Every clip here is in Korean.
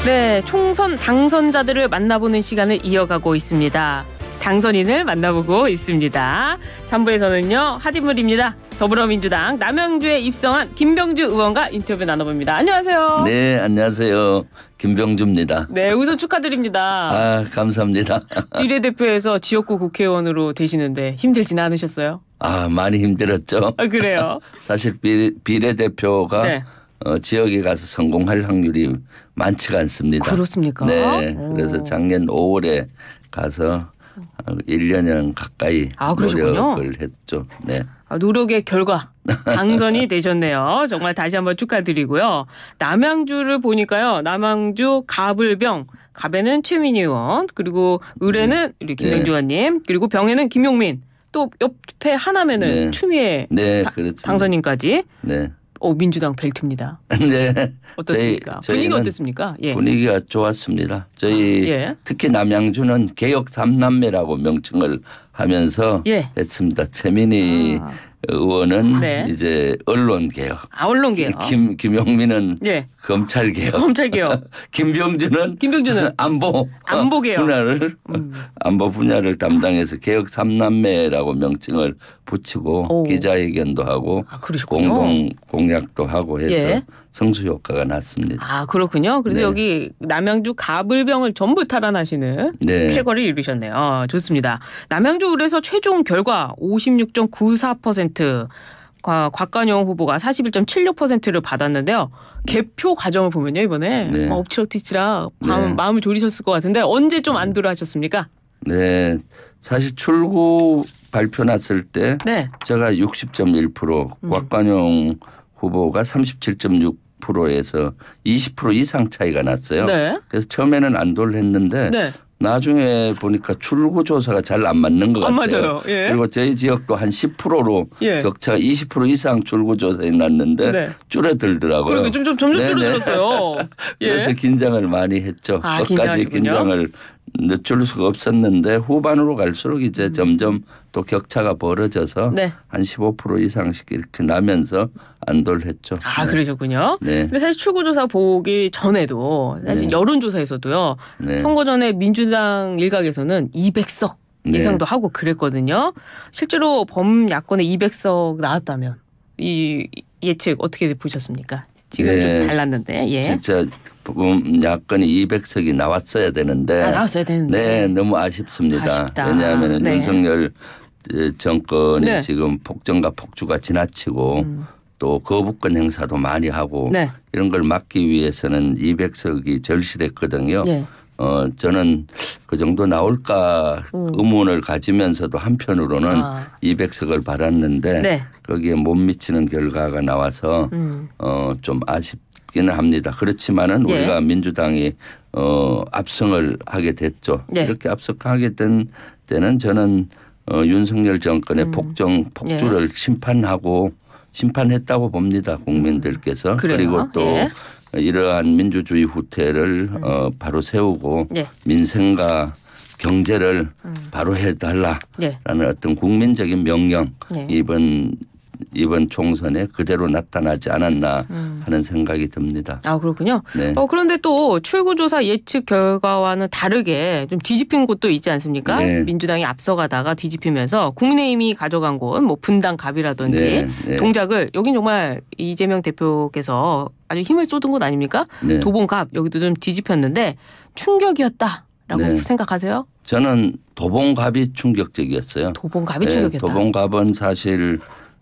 네, 총선 당선자들을 만나보는 시간을 이어가고 있습니다. 당선인을 만나보고 있습니다. 3부에서는요. 핫인물입니다. 더불어민주당 남양주에 입성한 김병주 의원과 인터뷰 나눠봅니다. 안녕하세요. 네, 안녕하세요. 김병주입니다. 네, 우선 축하드립니다. 아, 감사합니다. 비례대표에서 지역구 국회의원으로 되시는데 힘들진 않으셨어요? 아, 많이 힘들었죠. 아, 그래요? 사실 비례대표가 네. 지역에 가서 성공할 확률이 많지가 않습니다. 그렇습니까? 네, 그래서 작년 5월에 가서 1년 가까이 노력을 했죠. 네. 노력의 결과 당선이 되셨네요. 정말 다시 한번 축하드리고요. 남양주를 보니까요. 남양주 가불병, 갑에는 최민희 의원, 그리고 을에는 우리 김병주 의원님, 그리고 병에는 김용민, 또 옆에 하남에는 추미애 당선인까지. 네. 민주당 벨트입니다. 네. 어떻습니까? 분위기가 어땠습니까? 예. 분위기가 좋았습니다. 저희 특히 남양주는 개혁 3남매라고 명칭을 하면서 했습니다. 최민희 의원은 이제 언론 개혁. 언론 개혁. 김용민은 검찰 개혁. 검찰 개혁. 김병주는 안보 개혁. 안보 분야를 담당해서 개혁 3남매라고 명칭을 붙이고 기자회견도 하고 공동 공약도 하고 해서 성수 효과가 났습니다. 아, 그렇군요. 그래서 여기 남양주 가불병을 전부 탈환하시는 쾌거를 이루셨네요. 좋습니다. 남양주 을에서 최종 결과 56.94%, 곽관영 후보가 41.76%를 받았는데요. 개표 과정을 보면요, 이번에 엎치락뒤치락 마음을 졸이셨을 것 같은데 언제 좀 안도를 하셨습니까? 네, 사실 출구 발표 났을 때 제가 60.1%, 곽관영 후보가 37.6%에서 20% 이상 차이가 났어요. 그래서 처음에는 안도를 했는데 나중에 보니까 출구 조사가 잘 안 맞는 것 같아요. 맞아요. 그리고 저희 지역도 한 10%로 격차가 20% 이상 출구 조사에 났는데 줄어들더라고요. 그러니까 점점 줄어들었어요. 그래서 긴장을 많이 했죠. 끝까지 긴장을 늦출 수가 없었는데 후반으로 갈수록 이제 점점 또 격차가 벌어져서 한 15% 이상씩 이렇게 나면서 안도를 했죠. 아, 그러셨군요. 근데 사실 출구조사 보기 전에도 사실 여론조사에서도요. 선거 전에 민주당 일각에서는 200석 예상도 하고 그랬거든요. 실제로 범야권의 200석 나왔다면 이 예측 어떻게 보셨습니까? 지금 좀 달랐는데. 진짜 야권이 200석이 나왔어야 되는데. 나왔어야 되는데. 너무 아쉽습니다. 왜냐하면 윤석열 정권이 지금 폭정과 폭주가 지나치고 또 거부권 행사도 많이 하고 이런 걸 막기 위해서는 200석이 절실했거든요. 저는 그 정도 나올까 의문을 가지면서도 한편으로는 200석을 바랐는데 거기에 못 미치는 결과가 나와서 좀 아쉽기는 합니다. 그렇지만은 우리가 민주당이 압승을 하게 됐죠. 이렇게 압승하게 된 때는 저는 윤석열 정권의 폭주를 심판했다고 봅니다. 국민들께서. 그리고 또 이러한 민주주의 후퇴를 바로 세우고 민생과 경제를 바로 해달라라는 어떤 국민적인 명령 이번 총선에 그대로 나타나지 않았나 하는 생각이 듭니다. 아, 그렇군요. 그런데 또 출구조사 예측 결과와는 다르게 좀 뒤집힌 곳도 있지 않습니까? 민주당이 앞서가다가 뒤집히면서 국민의힘이 가져간 곳, 뭐 분당 갑이라든지 동작을 여긴 정말 이재명 대표께서 아주 힘을 쏟은 곳 아닙니까? 도봉 갑 여기도 좀 뒤집혔는데 충격이었다라고 생각하세요? 저는 도봉 갑이 충격적이었어요. 도봉 갑이 충격이었다. 도봉 갑은 사실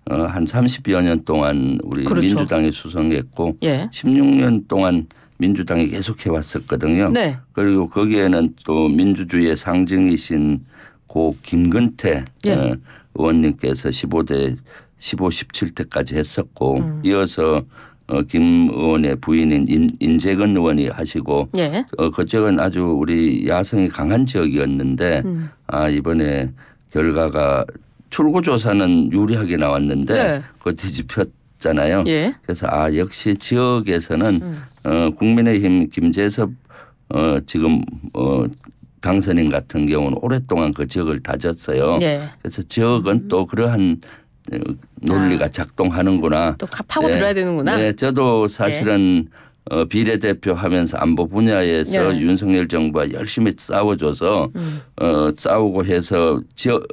한 30여 년 동안 우리 민주당이 수성했고 16년 동안 민주당이 계속해 왔었거든요. 그리고 거기에는 또 민주주의의 상징이신 고 김근태 의원님께서 15, 17대까지 했었고 이어서 김 의원의 부인인 인재근 의원이 하시고 그 지역은 아주 우리 야성이 강한 지역이었는데 이번에 결과가 출구조사는 유리하게 나왔는데 그거 뒤집혔잖아요. 그래서 역시 지역에서는 국민의힘 김재섭 지금 당선인 같은 경우는 오랫동안 그 지역을 다졌어요. 그래서 지역은 또 그러한 논리가 작동하는구나. 또 파고 들어야 되는구나. 저도 사실은 비례대표 하면서 안보 분야에서 네. 윤석열 정부가 열심히 싸워줘서 싸우고 해서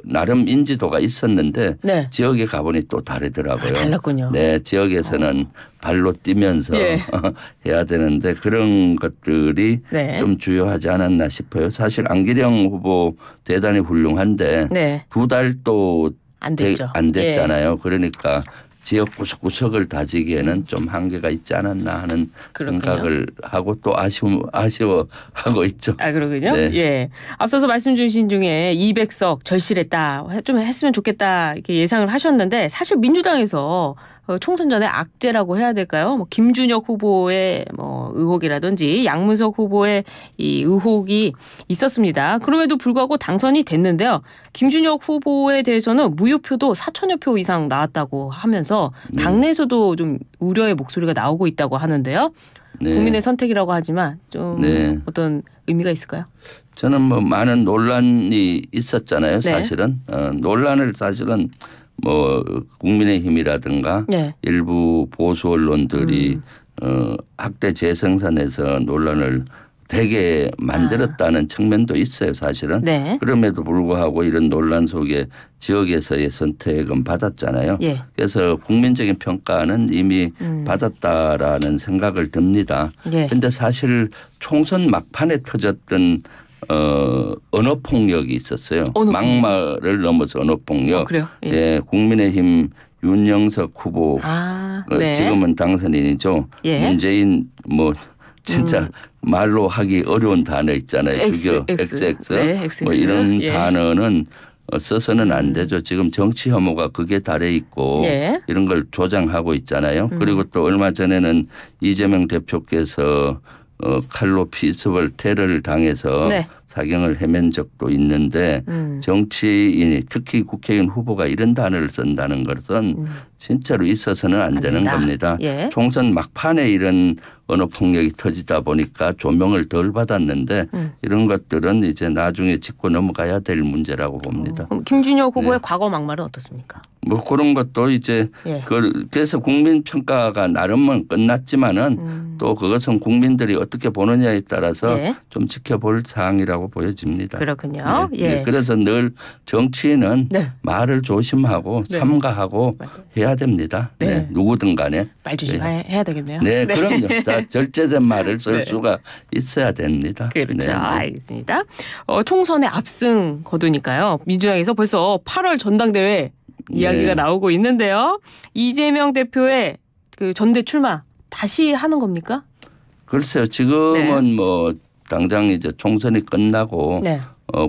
나름 인지도가 있었는데 네. 지역에 가보니 또 다르더라고요. 달랐군요. 네, 지역에서는 발로 뛰면서 예. 해야 되는데 그런 것들이 네. 좀 주요하지 않았나 싶어요. 사실 안기령 후보 대단히 훌륭한데 네. 2달도 안 됐죠. 안 됐잖아요. 그러니까 지역 구석구석을 다지기에는 좀 한계가 있지 않았나 하는 그렇군요. 생각을 하고 또 아쉬워하고 있죠. 아, 그러군요. 네. 예. 앞서서 말씀 주신 중에 200석 절실했다. 좀 했으면 좋겠다. 이렇게 예상을 하셨는데 사실 민주당에서 총선 전에 악재라고 해야 될까요? 뭐 김준혁 후보의 뭐 의혹이라든지 양문석 후보의 이 의혹이 있었습니다. 그럼에도 불구하고 당선이 됐는데요. 김준혁 후보에 대해서는 무효표도 4천여 표 이상 나왔다고 하면서 당내에서도 좀 우려의 목소리가 나오고 있다고 하는데요. 네. 국민의 선택이라고 하지만 좀 네. 어떤 의미가 있을까요? 저는 뭐 많은 논란이 있었잖아요. 네. 사실은 논란을 사실은 뭐 국민의힘이라든가 네. 일부 보수 언론들이 학대 재생산에서 논란을 되게 만들었다는 측면도 있어요. 사실은. 네. 그럼에도 불구하고 이런 논란 속에 지역에서의 선택은 받았잖아요. 예. 그래서 국민적인 평가는 이미 받았다라는 생각을 듭니다. 그런데 예. 사실 총선 막판에 터졌던 언어 폭력이 있었어요. 막말을 넘어서 언어 폭력. 그래요? 예. 예, 국민의힘 윤영석 후보 네. 지금은 당선인이죠. 예. 문재인 뭐 진짜 말로 하기 어려운 단어 있잖아요. XX. 네, XX. 뭐 이런 예. 단어는 써서는 안 되죠. 지금 정치 혐오가 극에 달해 있고 예. 이런 걸 조장하고 있잖아요. 그리고 또 얼마 전에는 이재명 대표께서 칼로 피습을 테러를 당해서 네. 사경을 헤맨 적도 있는데 정치인이 특히 국회의원 후보가 이런 단어를 쓴다는 것은 진짜로 있어서는 안 되는 겁니다. 예. 총선 막판에 이런 언어 폭력이 터지다 보니까 조명을 덜 받았는데 이런 것들은 이제 나중에 짚고 넘어가야 될 문제라고 봅니다. 그럼 김준혁 후보의 과거 막말은 어떻습니까? 뭐 그런 것도 이제 예. 그래서 국민 평가가 나름은 끝났지만은 또 그것은 국민들이 어떻게 보느냐에 따라서 예. 좀 지켜볼 사항이라고 보여집니다. 그렇군요. 네. 예. 네. 그래서 늘 정치인은 네. 말을 조심하고 네. 삼가하고 맞아요. 해야 됩니다. 네. 네. 누구든 간에. 말 조심해야 되겠네요. 네, 그럼요. 다 절제된 말을 쓸 네. 수가 있어야 됩니다. 그렇죠. 네, 네. 알겠습니다. 총선에 압승 거두니까요. 민주당에서 벌써 8월 전당대회 이야기가 나오고 있는데요. 이재명 대표의 그 전대 출마 다시 하는 겁니까? 글쎄요. 지금은 뭐 당장 이제 총선이 끝나고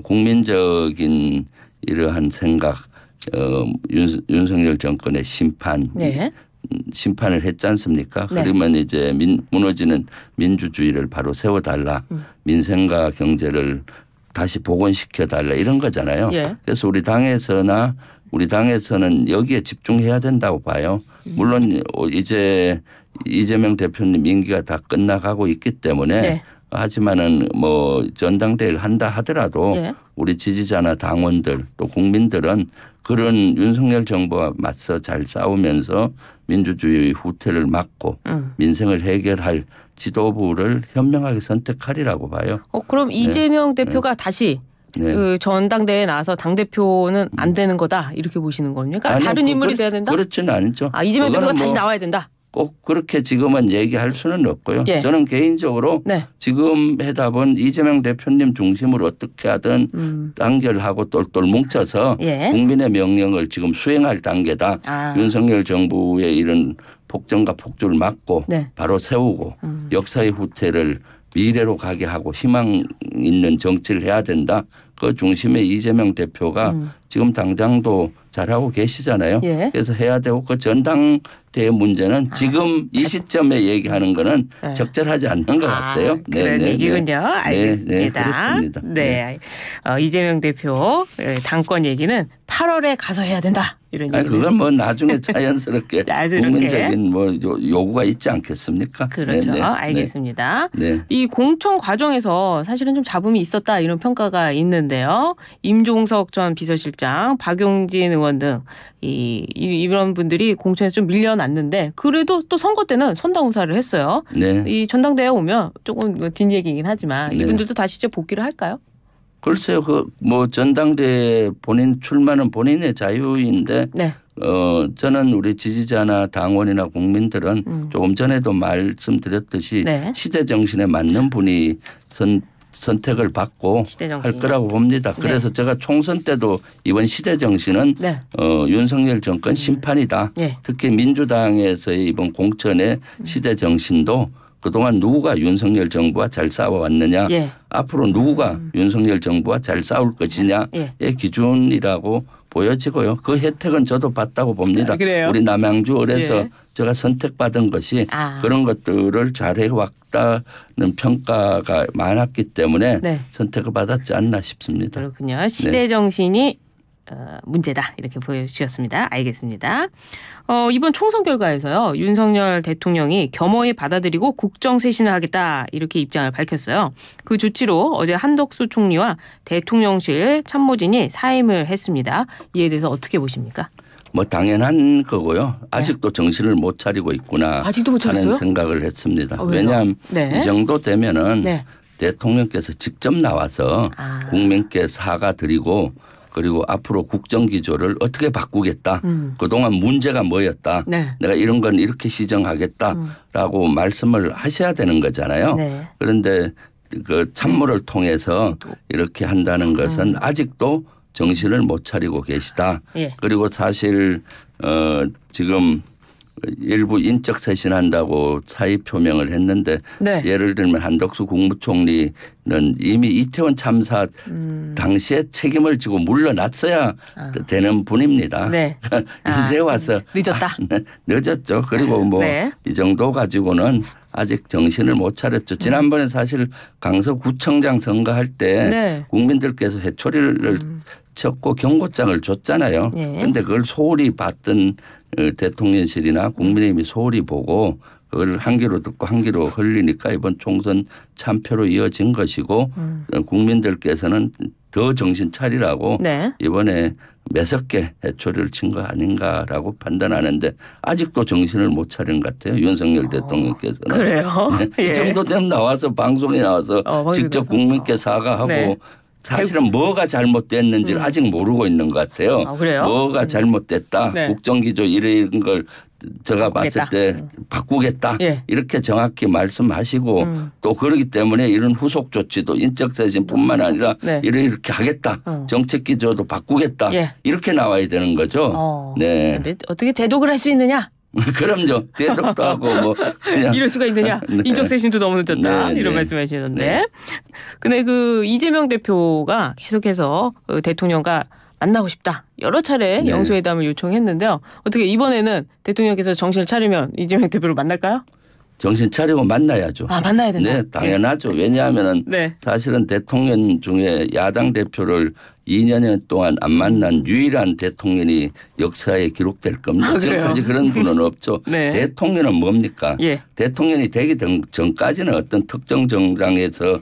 국민적인 이러한 생각 윤석열 정권의 심판을 했지 않습니까? 그러면 이제 무너지는 민주주의를 바로 세워달라. 민생과 경제를 다시 복원시켜달라 이런 거잖아요. 그래서 우리 당에서는 여기에 집중해야 된다고 봐요. 물론 이제 이재명 대표님 임기가 다 끝나가고 있기 때문에 하지만은 뭐 전당대회를 한다 하더라도 우리 지지자나 당원들 또 국민들은 그런 윤석열 정부와 맞서 잘 싸우면서 민주주의 후퇴를 막고 민생을 해결할 지도부를 현명하게 선택하리라고 봐요. 그럼 이재명 대표가 다시 그 전당대회에 나와서 당대표는 안 되는 거다 이렇게 보시는 겁니까? 아니요, 다른 인물이 돼야 된다? 그렇지는 않죠. 이재명 대표가 다시 나와야 된다? 꼭 그렇게 지금은 얘기할 수는 없고요. 저는 개인적으로 지금 해답은 이재명 대표님 중심으로 어떻게 하든 단결하고 똘똘 뭉쳐서 국민의 명령을 지금 수행할 단계다. 윤석열 정부의 이런 폭정과 폭주를 막고 바로 세우고 역사의 후퇴를 미래로 가게 하고 희망 있는 정치를 해야 된다. 그 중심에 이재명 대표가 지금 당장도 잘하고 계시잖아요. 그래서 해야 되고 그 전당대회 문제는 지금 이 시점에 얘기하는 거는 적절하지 않는 것 같아요. 그런 얘기군요. 알겠습니다. 네, 그렇습니다. 이재명 대표 당권 얘기는 8월에 가서 해야 된다. 이런 얘기. 그건 뭐 나중에 자연스럽게 국민적인 뭐 요구가 있지 않겠습니까? 그렇죠. 알겠습니다. 이 공천 과정에서 사실은 좀 잡음이 있었다 이런 평가가 있는데 있었는데요. 임종석 전 비서실장, 박용진 의원 등 이런 분들이 공천에서 좀 밀려났는데 그래도 또 선거 때는 선당우사를 했어요. 네. 이 전당대회 오면 조금 뒷얘기긴 하지만 네. 이분들도 다시 이제 복귀를 할까요? 글쎄요. 뭐 전당대회 본인 출마는 본인의 자유인데 네. 저는 우리 지지자나 당원이나 국민들은 조금 전에도 말씀드렸듯이 네. 시대 정신에 맞는 분이 선택을 받고 할 거라고 봅니다. 그래서 네. 제가 총선 때도 이번 시대 정신은 네. 윤석열 정권 심판이다. 네. 특히 민주당에서의 이번 공천의 시대 정신도 그동안 누구가 윤석열 정부와 잘 싸워왔느냐 예. 앞으로 누구가 윤석열 정부와 잘 싸울 것이냐의 예. 기준이라고 보여지고요. 그 혜택은 저도 봤다고 봅니다. 아, 우리 남양주 을에서 예. 제가 선택받은 것이 그런 것들을 잘해왔다는 평가가 많았기 때문에 네. 선택을 받았지 않나 싶습니다. 그렇군요. 시대 정신이 문제다 이렇게 보여주셨습니다. 알겠습니다. 이번 총선 결과에서요. 윤석열 대통령이 겸허히 받아들이고 국정쇄신을 하겠다 이렇게 입장을 밝혔어요. 그 조치로 어제 한덕수 총리와 대통령실 참모진이 사임을 했습니다. 이에 대해서 어떻게 보십니까? 뭐 당연한 거고요. 아직도 정신을 못 차리고 있구나 아직도 못 차렸어요? 하는 생각을 했습니다. 왜냐하면 네. 이 정도 되면은 네. 대통령께서 직접 나와서 국민께 사과드리고 그리고 앞으로 국정기조를 어떻게 바꾸겠다. 그동안 문제가 뭐였다. 네. 내가 이런 건 이렇게 시정하겠다라고 말씀을 하셔야 되는 거잖아요. 네. 그런데 그 참모를 통해서 이렇게 한다는 것은 아직도 정신을 못 차리고 계시다. 예. 그리고 사실 지금 일부 인적 쇄신한다고 사의 표명을 했는데 네. 예를 들면 한덕수 국무총리는 이미 이태원 참사 당시에 책임을 지고 물러났어야 되는 분입니다. 네. 이제 와서 늦었다. 늦었죠. 그리고 뭐 이 정도 가지고는 아직 정신을 못 차렸죠. 지난번에 사실 강서구청장 선거할 때 국민들께서 회초리를 쳤고 경고장을 줬잖아요. 그런데 그걸 소홀히 봤던 대통령실이나 국민의힘이 소홀히 보고 그걸 한 귀로 듣고 한 귀로 흘리니까 이번 총선 참패로 이어진 것이고 국민들께서는 더 정신 차리라고 이번에 매섭게 해초리를 친 거 아닌가라고 판단하는데 아직도 정신을 못 차린 것 같아요. 윤석열 대통령께서는. 그래요? 이 정도 되면 나와서 방송에 나와서 직접 국민께 사과하고 사실은 뭐가 잘못됐는지를 아직 모르고 있는 것 같아요. 그래요? 뭐가 잘못됐다. 국정기조 이런 걸 제가 봤을 때 바꾸겠다. 이렇게 정확히 말씀하시고 또 그러기 때문에 이런 후속 조치도 인적쇄신뿐만 아니라 이렇게 하겠다. 정책기조도 바꾸겠다. 이렇게 나와야 되는 거죠. 네. 어떻게 대독을 할 수 있느냐? 그럼요. 대독도 하고 뭐 그냥 이럴 수가 있느냐. 인적쇄신도 너무 늦었다. 이런 말씀하시는데. 근데 그 이재명 대표가 계속해서 대통령과 만나고 싶다. 여러 차례 영수회담을 요청했는데요. 어떻게 이번에는 대통령께서 정신을 차리면 이재명 대표를 만날까요? 정신 차리고 만나야죠. 만나야 된다. 네, 당연하죠. 왜냐하면은 사실은 대통령 중에 야당 대표를 2년 동안 안 만난 유일한 대통령이 역사에 기록될 겁니다. 지금까지 그런 분은 없죠. 대통령은 뭡니까? 대통령이 되기 전까지는 어떤 특정 정당에서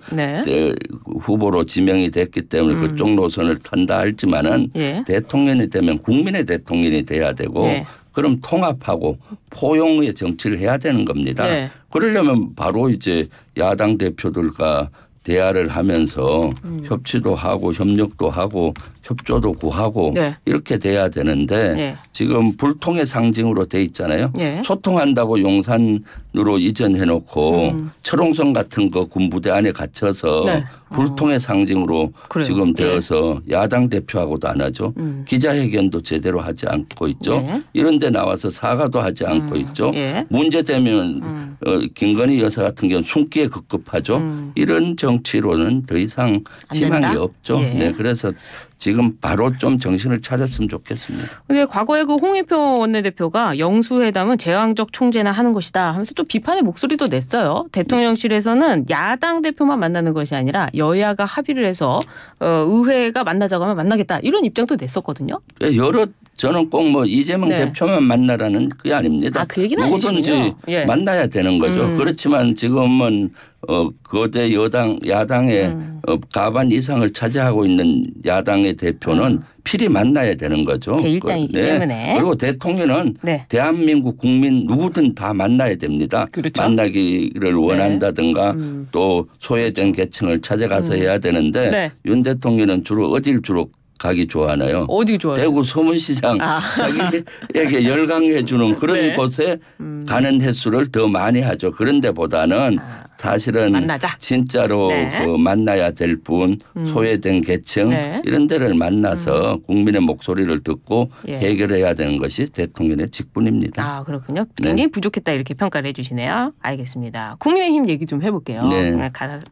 후보로 지명이 됐기 때문에 그쪽 노선을 탄다 할지만은 대통령이 되면 국민의 대통령이 돼야 되고 그럼 통합하고 포용의 정치를 해야 되는 겁니다. 그러려면 바로 이제 야당 대표들과 대화를 하면서 협치도 하고 협력도 하고 협조도 구하고 이렇게 돼야 되는데 지금 불통의 상징으로 돼 있잖아요. 소통한다고 용산으로 이전해놓고 철옹성 같은 거 군부대 안에 갇혀서 불통의 상징으로 지금 되어서 야당 대표하고도 안 하죠. 기자회견도 제대로 하지 않고 있죠. 이런 데 나와서 사과도 하지 않고 있죠. 문제되면 김건희 여사 같은 경우는 숨기에 급급하죠. 이런 정치로는 더 이상 희망이 없죠. 그래서 지금 바로 좀 정신을 차렸으면 좋겠습니다. 근데 과거에 그 홍익표 원내대표가 영수회담은 제왕적 총재나 하는 것이다 하면서 좀 비판의 목소리도 냈어요. 대통령실에서는 야당 대표만 만나는 것이 아니라 여야가 합의를 해서 의회가 만나자고 하면 만나겠다 이런 입장도 냈었거든요. 여러 저는 꼭 뭐 이재명 네. 대표만 만나라는 그게 아닙니다. 그 얘기는 누구든지 아니시군요. 예. 만나야 되는 거죠. 그렇지만 지금은 거대 야당의 과반 이상을 차지하고 있는 야당의 대표는 필히 만나야 되는 거죠. 제1당이기 때문에. 그리고 대통령은 네. 대한민국 국민 누구든 다 만나야 됩니다. 그렇죠. 만나기를 원한다든가 또 소외된 계층을 찾아가서 해야 되는데 네. 윤 대통령은 어딜 주로 가기 좋아하나요? 어디 좋아요? 대구 소문시장 자기에게 열강해 주는 그런 네. 곳에 가는 횟수를 더 많이 하죠. 그런 데보다는 사실은 만나자. 진짜로 네. 그 만나야 될 분 소외된 계층 네. 이런 데를 만나서 국민의 목소리를 듣고 예. 해결해야 되는 것이 대통령의 직분입니다. 그렇군요. 굉장히 부족했다 이렇게 평가를 해 주시네요. 알겠습니다. 국민의힘 얘기 좀 해볼게요. 네.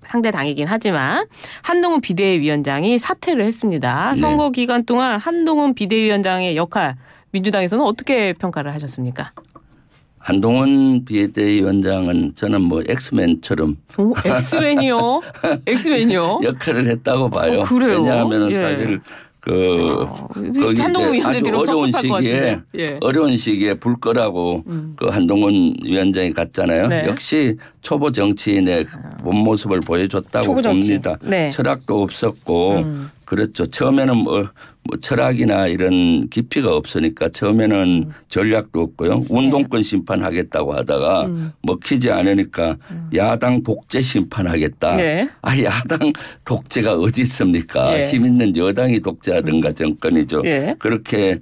상대 당이긴 하지만 한동훈 비대위원장이 사퇴를 했습니다. 선거 기간 동안 한동훈 비대위원장의 역할 민주당에서는 어떻게 평가를 하셨습니까? 한동훈 비대위원장은 저는 뭐 엑스맨처럼 엑스맨이요? 엑스맨이요? 역할을 했다고 봐요. 그래요? 왜냐하면 예. 사실 거기 한동훈 이제 아주 어려운 시기에 불 거라고 그 한동훈 위원장이 갔잖아요. 네. 역시 초보 정치인의 본 모습을 보여줬다고 봅니다. 네. 철학도 없었고 그렇죠. 처음에는 뭐 철학이나 이런 깊이가 없으니까 처음에는 전략도 없고요. 운동권 심판하겠다고 하다가 먹히지 않으니까 야당 독재 심판하겠다. 네. 야당 독재가 어디 있습니까? 힘 있는 여당이 독재하든가 정권이죠. 그렇게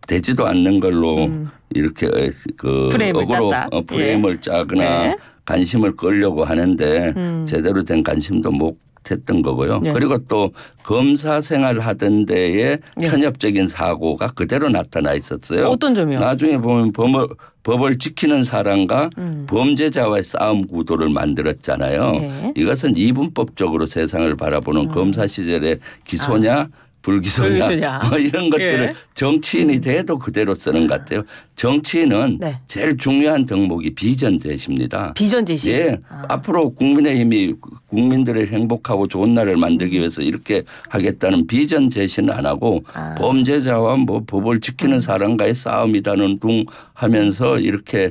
되지도 않는 걸로 이렇게 그 프레임을 짜거나 관심을 끌려고 하는데 제대로 된 관심도 못 했던 거고요. 그리고 또 검사 생활 하던 데에 편협적인 사고가 그대로 나타나 있었어요. 어떤 점이요? 나중에 보면 법을 지키는 사람과 범죄자와의 싸움 구도를 만들었잖아요. 이것은 이분법적으로 세상을 바라보는 검사 시절의 기소냐 불기소냐 이런 것들을 정치인이 돼도 그대로 쓰는 것 같아요. 정치인은 제일 중요한 덕목이 비전 제시입니다. 비전 제시. 앞으로 국민의힘이 국민들의 행복하고 좋은 나라를 만들기 위해서 이렇게 하겠다는 비전 제시는 안 하고 범죄자와 뭐 법을 사람과의 싸움이다는 둥 하면서 이렇게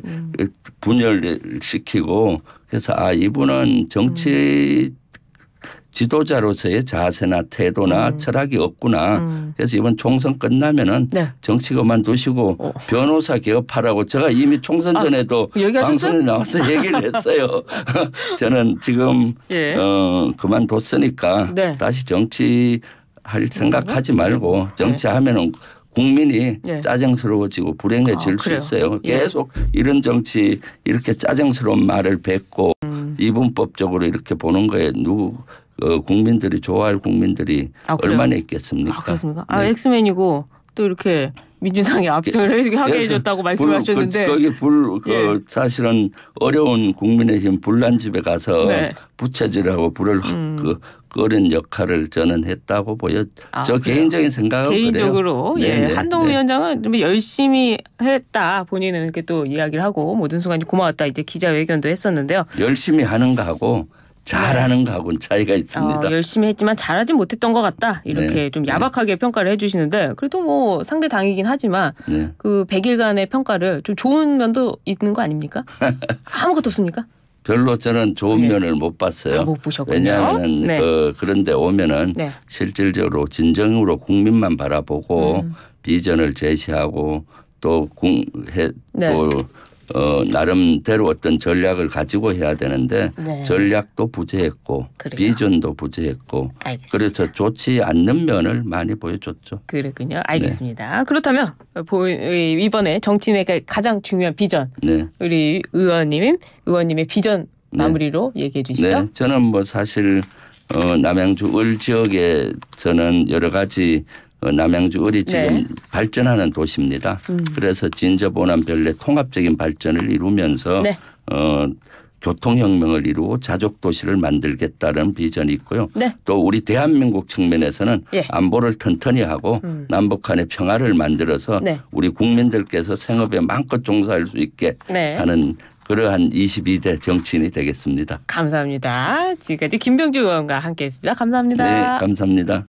분열시키고 그래서 이분은 정치 지도자로서의 자세나 태도나 철학이 없구나. 그래서 이번 총선 끝나면은 정치 그만두시고 변호사 개업하라고 제가 이미 총선 전에도 방송에 나와서 얘기를 했어요. 저는 지금 그만뒀으니까 다시 정치할 생각하지 말고 정치하면은 국민이 짜증스러워지고 불행해질 수 있어요. 계속 이런 정치 이렇게 짜증스러운 말을 뱉고 이분법적으로 이렇게 보는 거에 국민들이 좋아할 국민들이 얼마나 있겠습니까? 그렇습니까? 엑스맨이고 또 이렇게 민주당이 압승을 하게 해줬다고 말씀하셨는데 거기 사실은 어려운 국민의힘 불난집에 가서 부채질하고 불을 끄는 역할을 저는 했다고 저 개인적인 생각은 개인적으로 그래요. 한동훈 위원장은 좀 열심히 했다. 본인은 이렇게 또 이야기를 하고 모든 순간이 고마웠다. 이제 기자회견도 했었는데요. 열심히 하는 거하고 잘하는 거하고는 차이가 있습니다. 열심히 했지만 잘하지 못했던 것 같다. 이렇게 좀 야박하게 평가를 해 주시는데 그래도 뭐 상대 당이긴 하지만 그 100일간의 평가를 좀 좋은 면도 있는 거 아닙니까? 아무것도 없습니까? 별로 저는 좋은 면을 못 봤어요. 못 보셨군요. 왜냐하면 그런데 오면은 실질적으로 진정으로 국민만 바라보고 비전을 제시하고 또 나름대로 어떤 전략을 가지고 해야 되는데 전략도 부재했고 비전도 부재했고 그래서 좋지 않는 면을 많이 보여줬죠. 그렇군요. 알겠습니다. 그렇다면 이번에 정치인의 가장 중요한 비전 우리 의원님의 비전 마무리로 얘기해 주시죠. 저는 뭐 사실 남양주 을 지역에 저는 여러 가지 남양주 을이 지금 발전하는 도시입니다. 그래서 진저보남 별내 통합적인 발전을 이루면서 교통혁명을 이루고 자족도시를 만들겠다는 비전이 있고요. 네. 또 우리 대한민국 측면에서는 예. 안보를 튼튼히 하고 남북 간의 평화를 만들어서 네. 우리 국민들께서 생업에 마음껏 종사할 수 있게 네. 하는 그러한 22대 정치인이 되겠습니다. 감사합니다. 지금까지 김병주 의원과 함께했습니다. 감사합니다. 네, 감사합니다.